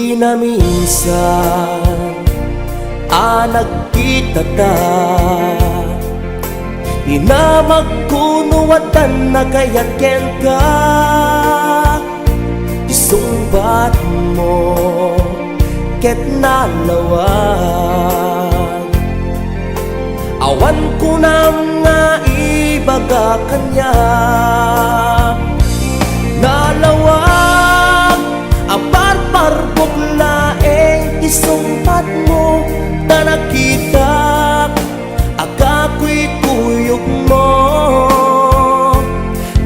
Iti na minsan nagkita ta, di na magkunuwatan na kayaken ka. Isumbat mo ket nalawag, awan ko nam nga ibaga kanya. Nalawag aparparbok laeng isumbat mo na nakita akako'y kuyog mo.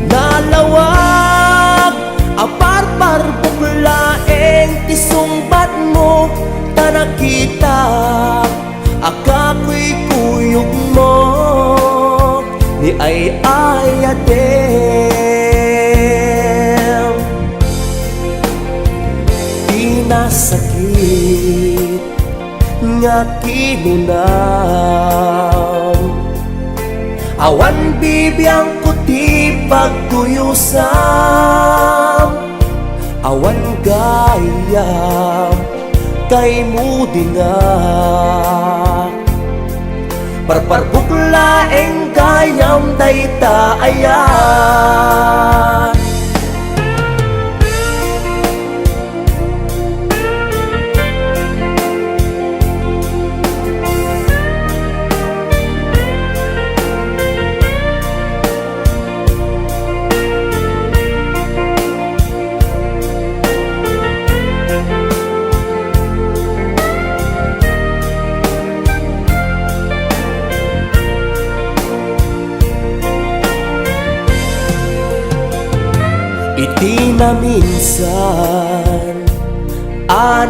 Nalawag aparparbok laeng isumbat mo na nakita akako'y kuyog mo. Ni ay ayatem di nasakit nga kinunam, awan bibiyang kuti pagtuyusam, awan gayam kay mudingak. Parparbukla eng gayam dayta ayan. Iti na minsan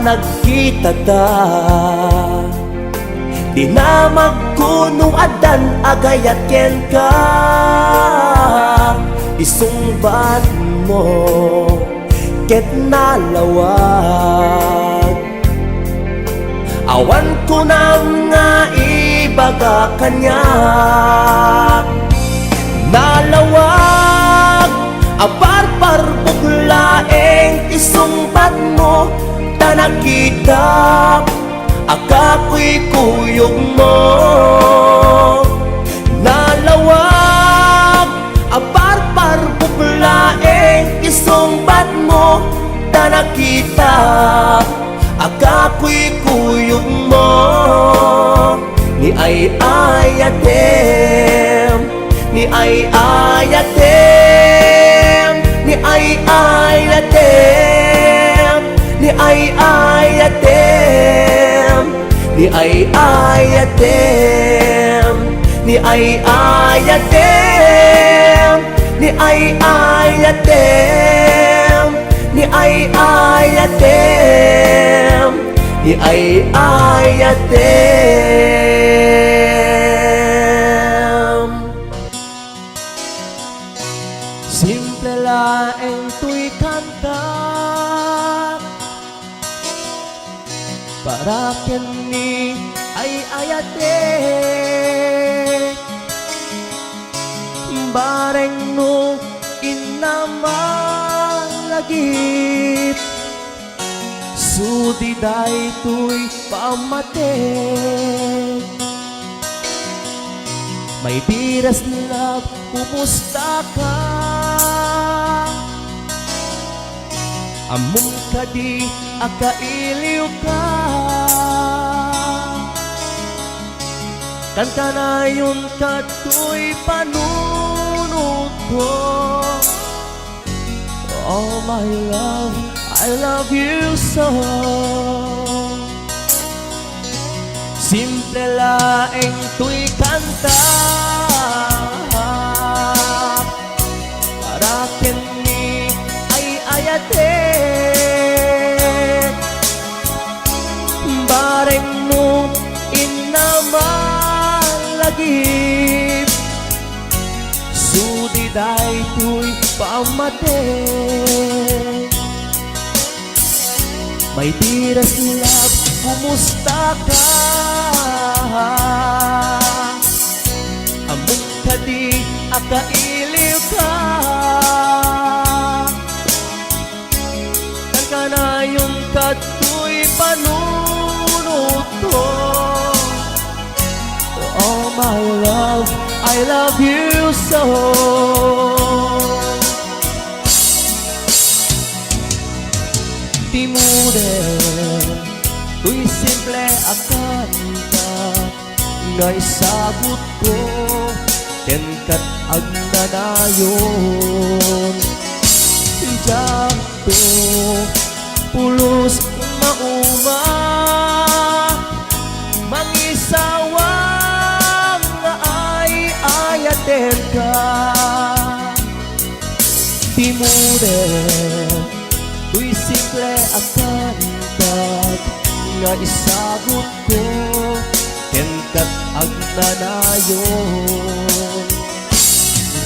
nagkita ta, di na magkunuadan agayat ken ka. Isungbat mo ket nalawag, awan ko nam nga ibaga kanya. Nalawag aparparbok laeng isumbat mo ta nakita akako'y kuyog mo. Nalawag aparparbok laeng isumbat mo ta nakita akako'y kuyog mo. Ni ay ayatem, ni ay ayatem, ni ay ayatem, ni ay ayatem, ni ay ayatem, ni ay ayatem, ni ay ayatem, ni ay ayatem, ni ay ayatem. Simple laeng tuy kanta para kini ay ayate, bareng no inamalagip sudi day tuy pamate. May dearest love, kumusta ka? Among kadi akailiw ka, kanta na yun kato'y panunod ko. Oh my love, I love you so. Simple laeng tuy kanta para kini ay ayate, bareng mo inamalagip sudi day tuy pamate. My dearest love, kumusta ka? Among kadi akailiw ka, kan ka na yung kato'y my love, I love you so. Di muda, tuy simple akanta nga isagot ko, tenkat ang nanayon. Jakto, pulos mauma, mangisawang nga ay ayaten ka. Di muda, tuy simple akanta nga isagot ko, tenkat ang nanayon.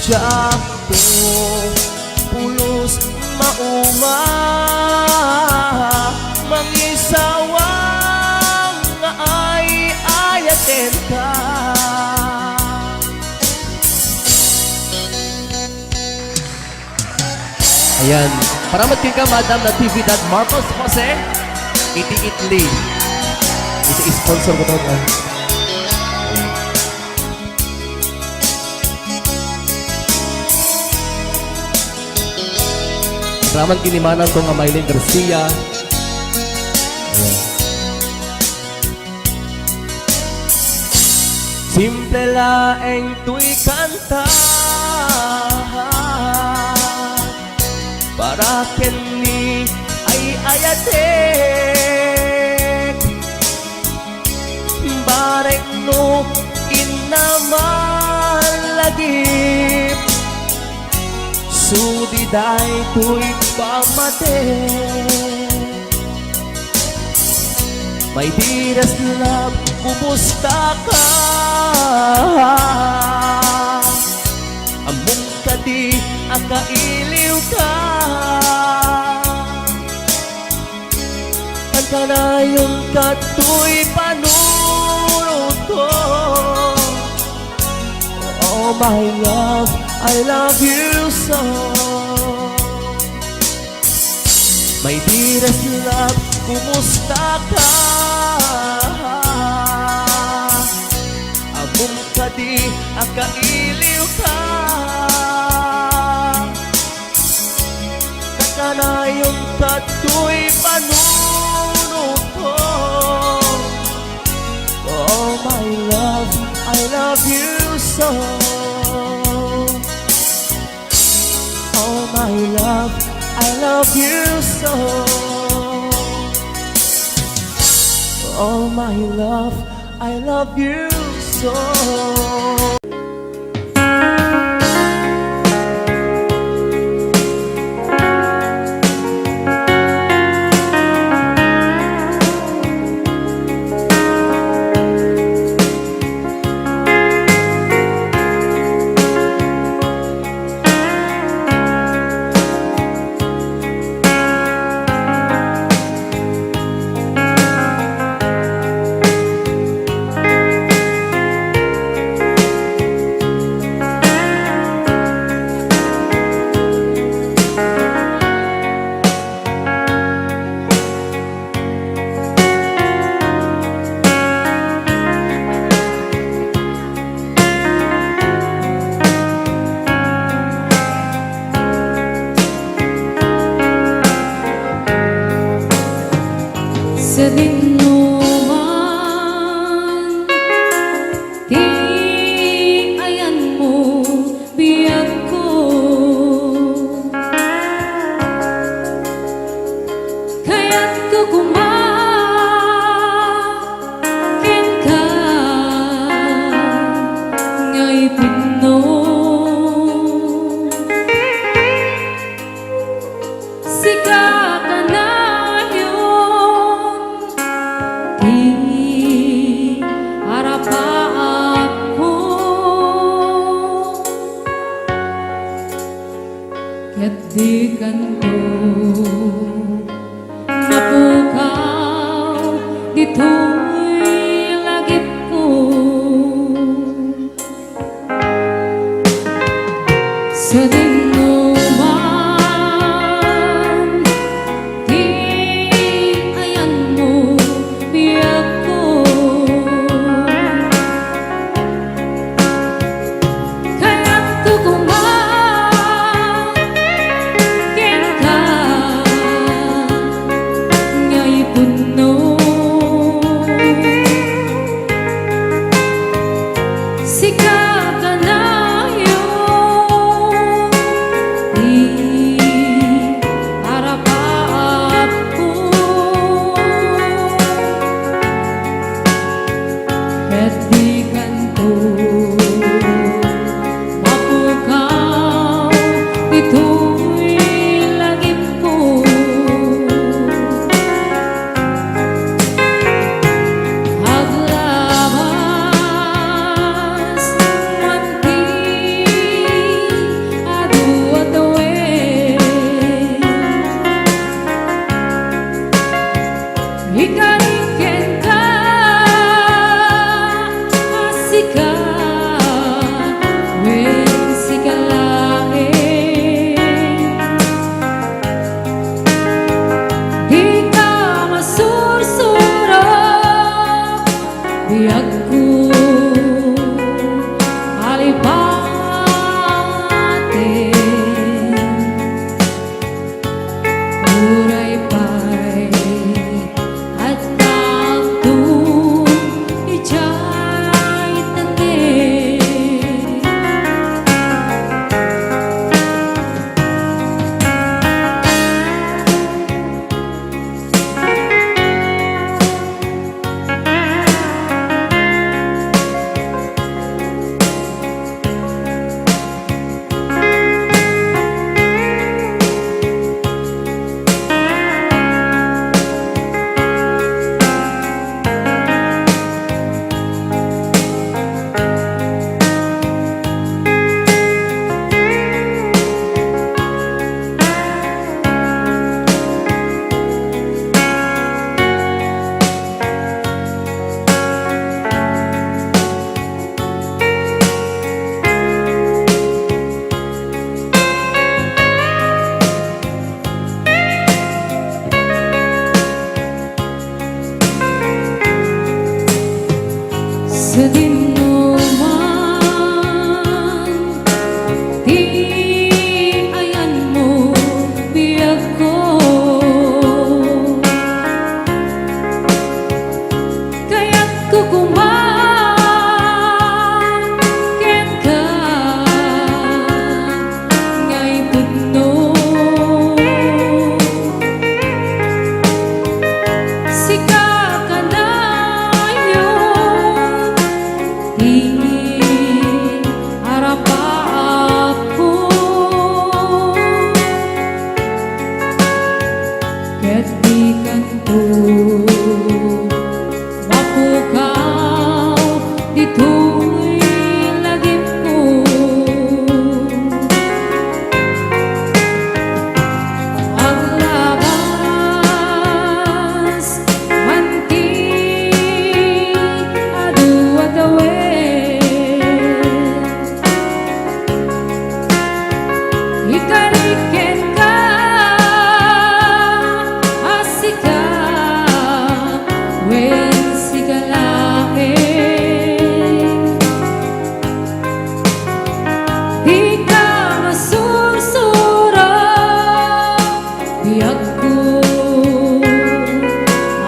Jakto, pulos mauma, mangisawang nga ay ayaten ka. Ayan, paramat ka Madam na TV Dad Marcos Jose Iti Italy. Ito sponsor ko ito. Paramat kinimanan ko nga Maylin Garcia. Ayan. Simple laeng tuy kanta para kini ay ayatek, barek no inamalagip, sudiday tuy pamate. My dearest love, kumusta ka? Among kadi akailiw ka. Ang kanayon kato'y panunod ko. Oh my love, I love you so. My dearest love, kumusta ka? Among kadi akailiw ka. Kakanayon kato'y panunod ko. Oh my love, I love you so. Oh my love, I love you so. Oh my love, I love you so. Sa man, di ayan mo biyag ko. Kaya't kukumakin ka ngay pino. Sika ka na di kanto napukaw dito'y lagip ko. Sa dinuman, di ayan mo biyag ko. dito'y lagip ko. Haglabas manti adu-adawe, ikariken ka asika wen sikalae, di ka masursuro biag ko alipate, uray pa'y at tagtong ijay tanin. Sa dinuman, di ayan mo biyag ko, kaya't kukumangkin ka ngay puno. Sika ka na yun, di harap ako, kaya't di kanto mapukaw dito'y lagip ko. Ang labas manti adu-adawe, ikariken ka asika wen sikalae, di ka masursuro biag ko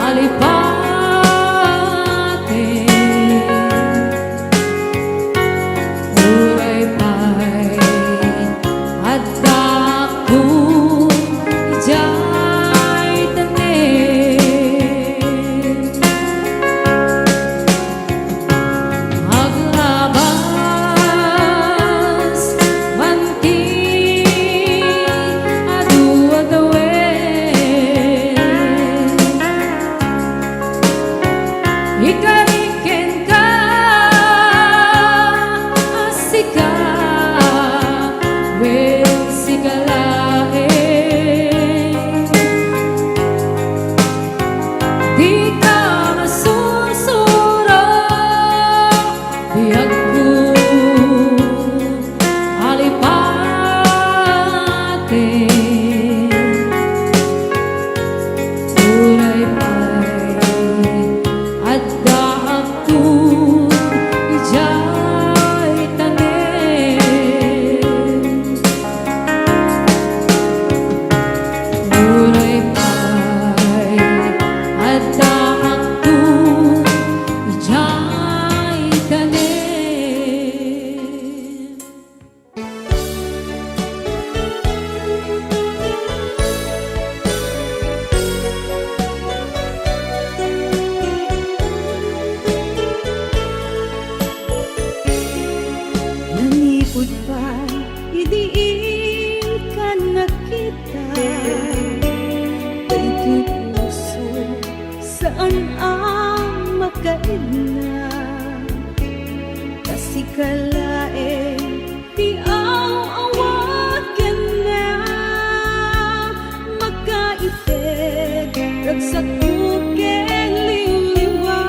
alipate, uray pa'y at saan ang makaila kasi kalain di ang awagan na makaipeg ragsak kukeng liliwa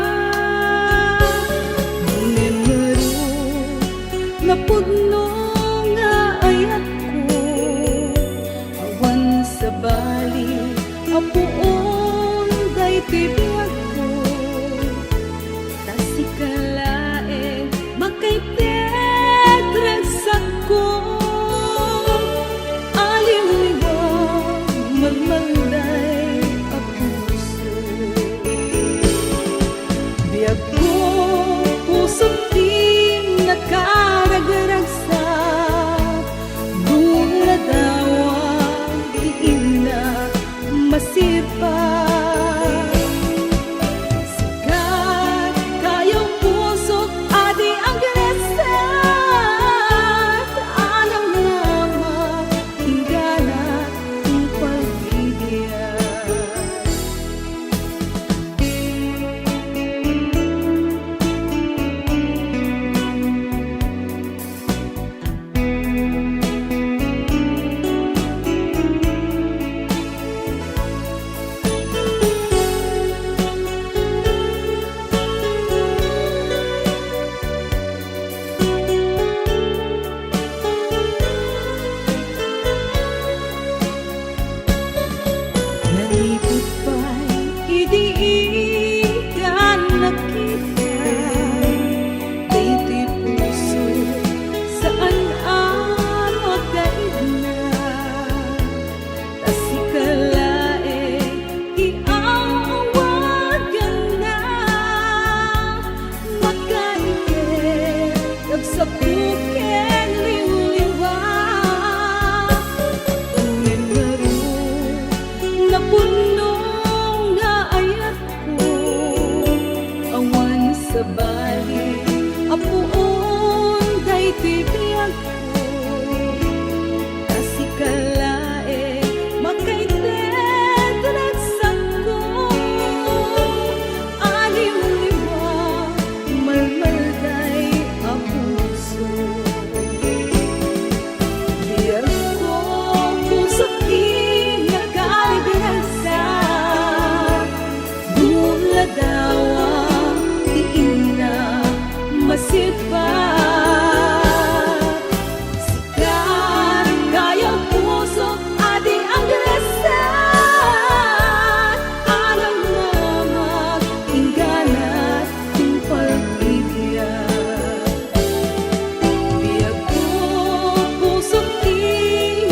Nimero na pudno nga ayat ko awan sa bali apuon day tibiyag ko kasi kalain makaipeg ragsak ko aliw-liwag magmalday ang puso biyag ko puso't di nakaragdaragsak doon na daw ang diin na masipag sikat kayong puso't adi ang gresat alam nama hinggana ang pag-ibig Nalipot pa'y idiigan nakita Dito'y puso saan ang magkaina Kasi kalain iawagan na makaipeg ragsak kukeng liw-liwa Nimero na puno nga ayat ko awan sa bali apuon day tibiyag ko kasi kalain makaited ragsak ko aliw-liwag malmalday ang puso biyag ko puso't di nakaragdaragsak doon na daw ang diin na masipag sikat kayang puso't adi ang gresat alam na maghinggana ang pag-ibig biyag ko puso't di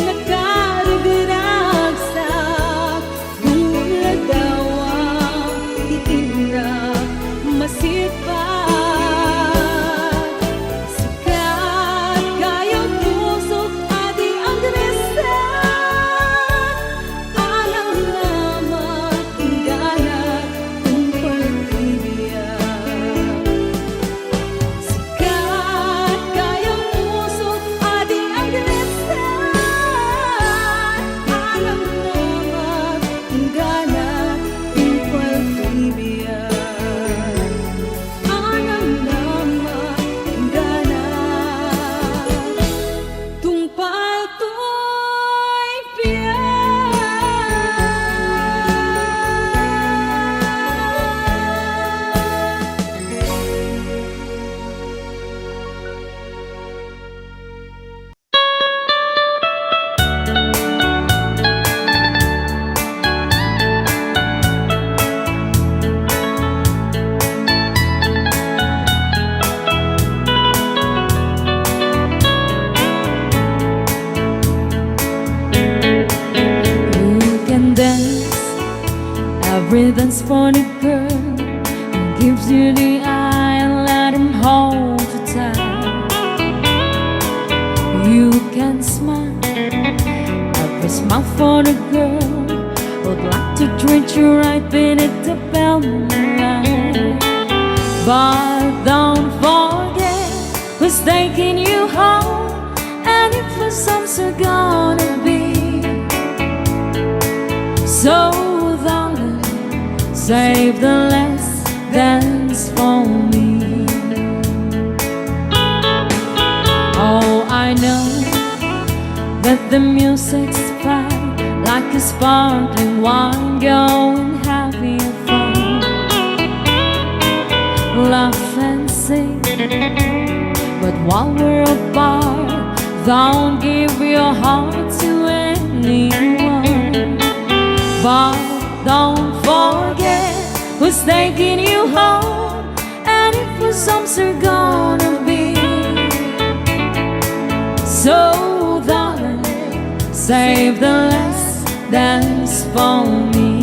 nakaragdaragsak doon na daw ang diin na masipag sikat kayang puso't adi ang gresat alam na maghinggana ang pag-ibig sikat kayang puso't adi ang gresat alam na maghinggana ang pag-ibig alam na maghinggana tungpal to'y You can dance, every dance for the girl who gives you the eye and let him hold you tight. You can smile, every smile for the girl who'd like to treat you right beneath the velvet light. But don't forget who's taking you home, and if for some so gonna be. So darling, save the last dance for me. Oh, I know that the music's fine, like a sparkling wine, going having fun, laugh and sing. But while we're apart, don't give your heart to anyone. But don't forget who's taking you home, and if your songs are gonna be. So darling, save the last dance for me.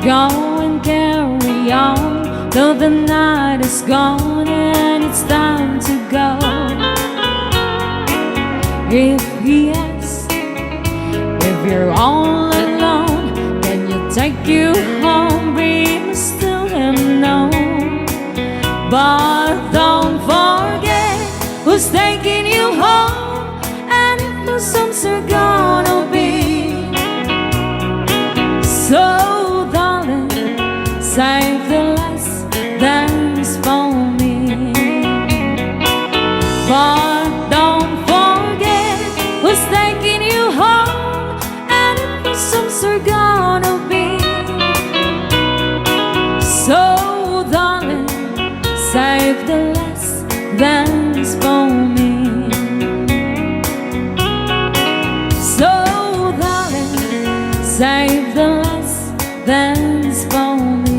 Go and carry on till the night is gone and it's time to go. If he asks if you're all alone, can you take you home? Be still him no. But don't forget who's taking you home, and if the songs are gonna be. So save the last dance for me. But don't forget who's taking you home, and if the songs are gonna be. So darling, save the last dance for me. So darling, save the last dance for me.